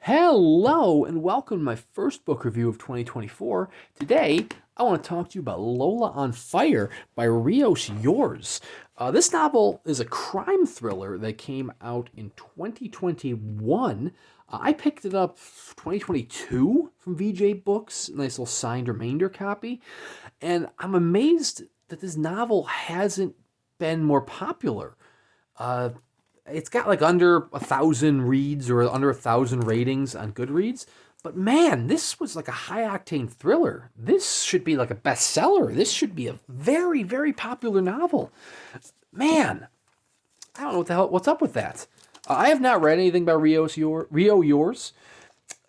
Hello and welcome to my first book review of 2024. Today, I want to talk to you about Lola on Fire by Rio Youers. This novel is a crime thriller that came out in 2021. I picked it up 2022 from VJ Books, nice little signed remainder copy, and I'm amazed that this novel hasn't been more popular. Uh, it's got like under 1,000 reads or under 1,000 ratings on Goodreads. But man, this was like a high octane thriller. This should be like a bestseller. This should be a very, very popular novel. Man, I don't know what's up with that. I have not read anything by Rio Yours.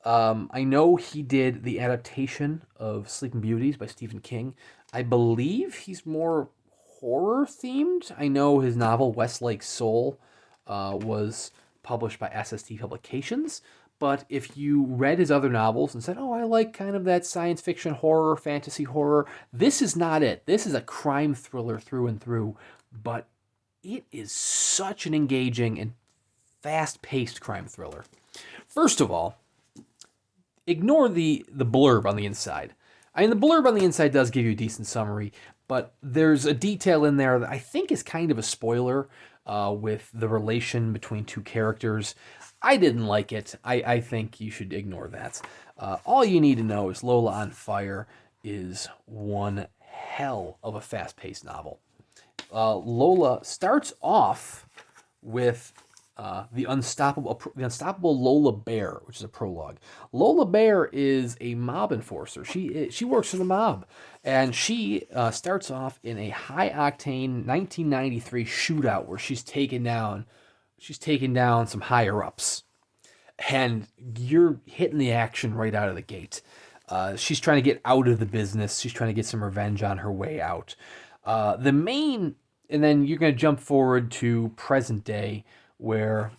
I know he did the adaptation of Sleeping Beauties by Stephen King. I believe he's more horror themed. I know his novel Westlake Soul was published by SST Publications. But if you read his other novels and said, oh, I like kind of that science fiction horror, fantasy horror, this is not it. This is a crime thriller through and through. But it is such an engaging and fast paced crime thriller. First of all, ignore the blurb on the inside. I mean, the blurb on the inside does give you a decent summary, but there's a detail in there that I think is kind of a spoiler with the relation between two characters. I didn't like it. I think you should ignore that. All you need to know is Lola on Fire is one hell of a fast-paced novel. Lola starts off with the unstoppable Lola Bear, which is a prologue. Lola Bear is a mob enforcer. She works for the mob, and she starts off in a high octane 1993 shootout where she's taken down some higher ups, and you're hitting the action right out of the gate. She's trying to get out of the business. She's trying to get some revenge on her way out. And then you're going to jump forward to present day where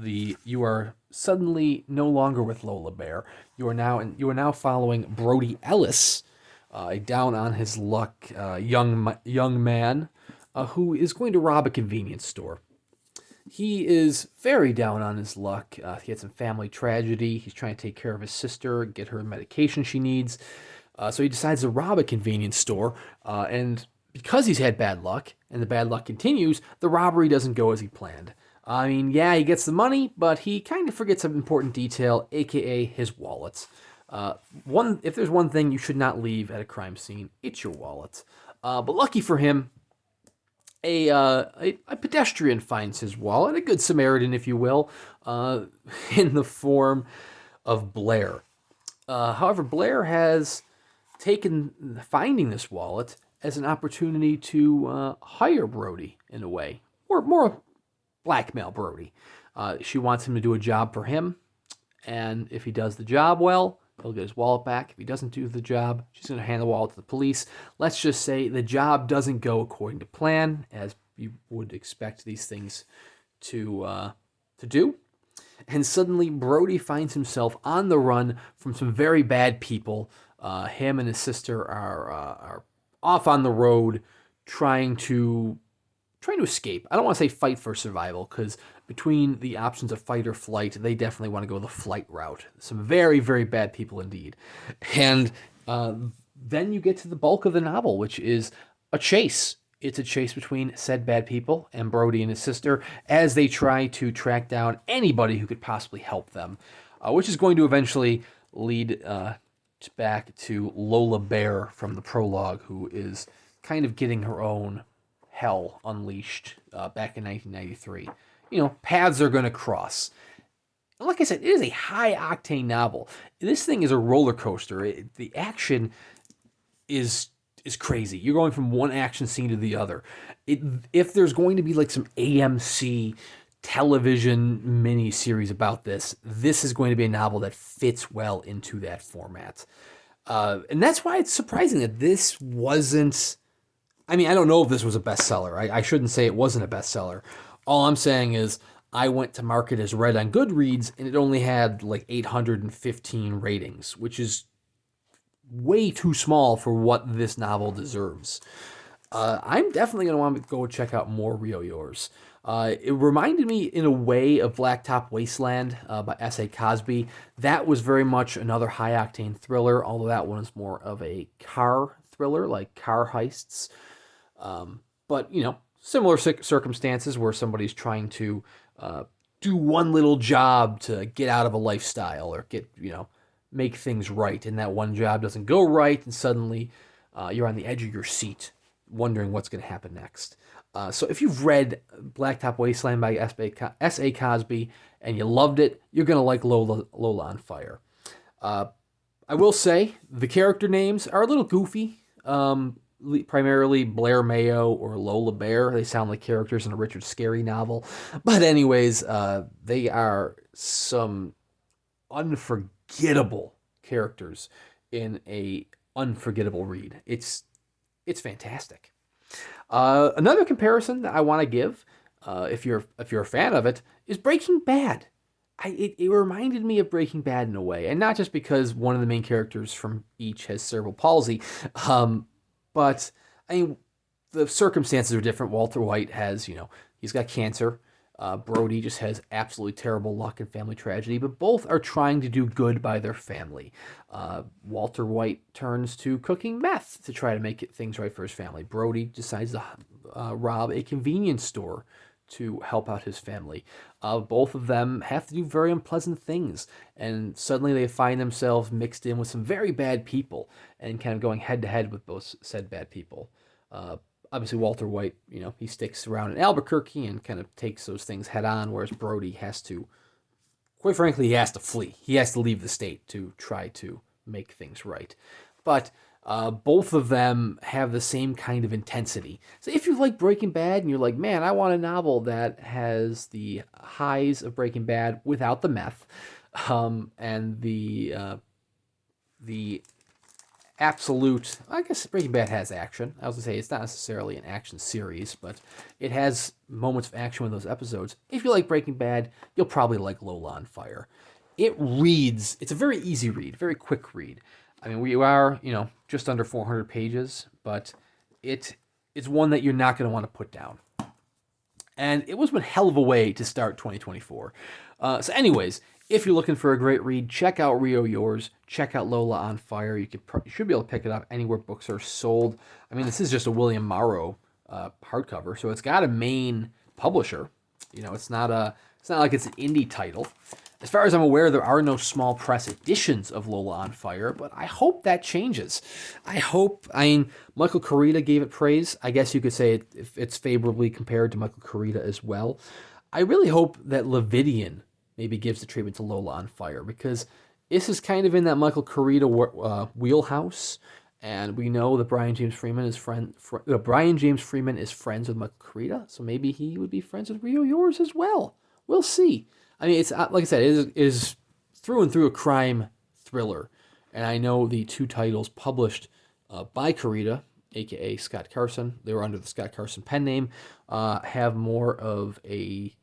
you are suddenly no longer with Lola Bear. You are now following Brody Ellis, a down on his luck young man who is going to rob a convenience store. He is very down on his luck. He had some family tragedy. He's trying to take care of his sister, get her medication she needs. So he decides to rob a convenience store. And because he's had bad luck, and the bad luck continues, the robbery doesn't go as he planned. I mean, yeah, he gets the money, but he kind of forgets an important detail, aka his wallet. If there's one thing you should not leave at a crime scene, it's your wallet. But lucky for him, a pedestrian finds his wallet, a good Samaritan, if you will, in the form of Blair. However, Blair has taken finding this wallet as an opportunity to hire Brody in a way, or more blackmail Brody. She wants him to do a job for him, and if he does the job well, he'll get his wallet back. If he doesn't do the job, she's going to hand the wallet to the police. Let's just say the job doesn't go according to plan, as you would expect these things to do. And suddenly, Brody finds himself on the run from some very bad people. Him and his sister are off on the road trying to escape. I don't want to say fight for survival, because between the options of fight or flight, they definitely want to go the flight route. Some very, very bad people indeed. And then you get to the bulk of the novel, which is a chase. It's a chase between said bad people and Brody and his sister as they try to track down anybody who could possibly help them, which is going to eventually lead back to Lola Bear from the prologue, who is kind of getting her own hell unleashed back in 1993. Paths are going to cross. And like I said, it is a high-octane novel. This thing is a roller coaster. The action is crazy. You're going from one action scene to the other. If there's going to be like some AMC television mini series about this is going to be a novel that fits well into that format. And that's why it's surprising that this wasn't... I mean, I don't know if this was a bestseller. I shouldn't say it wasn't a bestseller. All I'm saying is I went to mark it as read on Goodreads, and it only had like 815 ratings, which is way too small for what this novel deserves. I'm definitely going to want to go check out more Rio Yours. It reminded me in a way of Blacktop Wasteland by S.A. Cosby. That was very much another high octane thriller, although that one is more of a car thriller, like car heists. But, similar circumstances where somebody's trying to uh, do one little job to get out of a lifestyle or make things right. And that one job doesn't go right, and suddenly you're on the edge of your seat wondering what's going to happen next. So if you've read Blacktop Wasteland by S.A. Cosby and you loved it, you're going to like Lola on Fire. I will say the character names are a little goofy. Primarily Blair Mayo or Lola Bear. They sound like characters in a Richard Scarry novel. But anyways, they are some unforgettable characters in a unforgettable read. It's fantastic. Another comparison that I want to give, if you're a fan of it, is Breaking Bad. It reminded me of Breaking Bad in a way, and not just because one of the main characters from each has cerebral palsy, but I mean the circumstances are different. Walter White has, he's got cancer. Brody just has absolutely terrible luck and family tragedy, but both are trying to do good by their family. Walter White turns to cooking meth to try to make things right for his family. Brody decides to rob a convenience store to help out his family. Both of them have to do very unpleasant things, and suddenly they find themselves mixed in with some very bad people and kind of going head to head with both said bad people. Obviously, Walter White, he sticks around in Albuquerque and kind of takes those things head on, whereas Brody has to, quite frankly, he has to flee. He has to leave the state to try to make things right. But both of them have the same kind of intensity. So if you like Breaking Bad and you're like, man, I want a novel that has the highs of Breaking Bad without the meth, and the absolute, I guess Breaking Bad has action. I was going to say it's not necessarily an action series, but it has moments of action with those episodes. If you like Breaking Bad, you'll probably like Lola on Fire. It's a very easy read, very quick read. I mean, we are, just under 400 pages, but it's one that you're not going to want to put down. And it was one hell of a way to start 2024. So anyways, if you're looking for a great read, check out Rio Youers. Check out Lola on Fire. You should be able to pick it up anywhere books are sold. I mean, this is just a William Morrow hardcover, so it's got a main publisher. It's not like it's an indie title. As far as I'm aware, there are no small press editions of Lola on Fire, but I hope that changes. Michael Koryta gave it praise. I guess you could say it's favorably compared to Michael Koryta as well. I really hope that Levidian maybe gives the treatment to Lola on Fire, because this is kind of in that Michael Koryta wheelhouse, and we know that Brian James Freeman is friends with Michael Koryta, so maybe he would be friends with Rio Youers as well. We'll see. I mean, it's like I said, it is through and through a crime thriller, and I know the two titles published by Koryta, aka Scott Carson, they were under the Scott Carson pen name, have more of a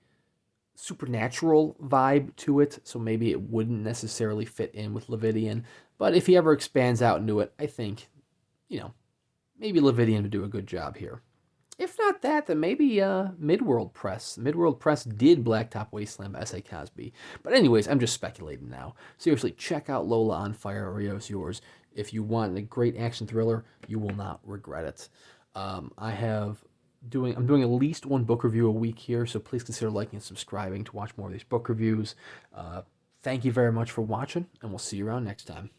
supernatural vibe to it, so maybe it wouldn't necessarily fit in with Levidian. But if he ever expands out into it, I think, maybe Levidian would do a good job here. If not that, then maybe Midworld Press. Midworld Press did Blacktop Wasteland by S.A. Cosby. But anyways, I'm just speculating now. Seriously, check out Lola on Fire, Rio Youers. If you want a great action thriller, you will not regret it. I'm doing at least one book review a week here, so please consider liking and subscribing to watch more of these book reviews. Thank you very much for watching, and we'll see you around next time.